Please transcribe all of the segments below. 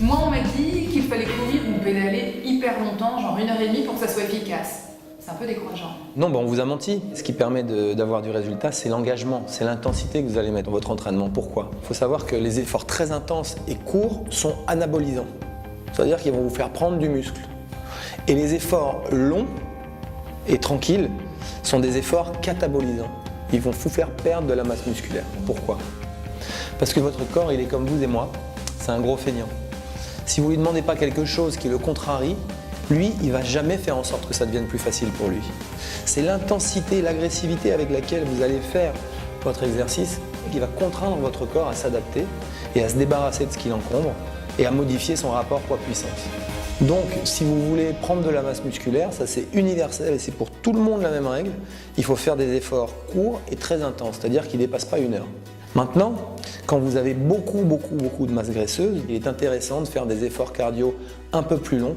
Moi, on m'a dit qu'il fallait courir ou pédaler hyper longtemps, genre 1h30 pour que ça soit efficace. C'est un peu décourageant. Non, on vous a menti. Ce qui permet d'avoir du résultat, c'est l'engagement, c'est l'intensité que vous allez mettre dans votre entraînement. Pourquoi? Il faut savoir que les efforts très intenses et courts sont anabolisants. C'est-à-dire qu'ils vont vous faire prendre du muscle. Et les efforts longs et tranquilles sont des efforts catabolisants. Ils vont vous faire perdre de la masse musculaire. Pourquoi? Parce que votre corps, il est comme vous et moi, c'est un gros feignant. Si vous ne lui demandez pas quelque chose qui le contrarie, lui, il ne va jamais faire en sorte que ça devienne plus facile pour lui. C'est l'intensité, l'agressivité avec laquelle vous allez faire votre exercice qui va contraindre votre corps à s'adapter et à se débarrasser de ce qui l'encombre et à modifier son rapport poids-puissance. Donc, si vous voulez prendre de la masse musculaire, ça c'est universel et c'est pour tout le monde la même règle, il faut faire des efforts courts et très intenses, c'est-à-dire qui ne dépassent pas 1 heure. Maintenant, quand vous avez beaucoup de masse graisseuse, il est intéressant de faire des efforts cardio un peu plus longs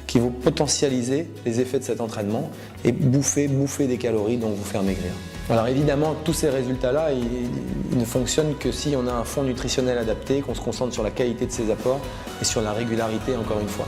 qui vont potentialiser les effets de cet entraînement et bouffer des calories, donc vous faire maigrir. Alors évidemment, tous ces résultats-là, ils ne fonctionnent que si on a un fond nutritionnel adapté, qu'on se concentre sur la qualité de ses apports et sur la régularité, encore une fois.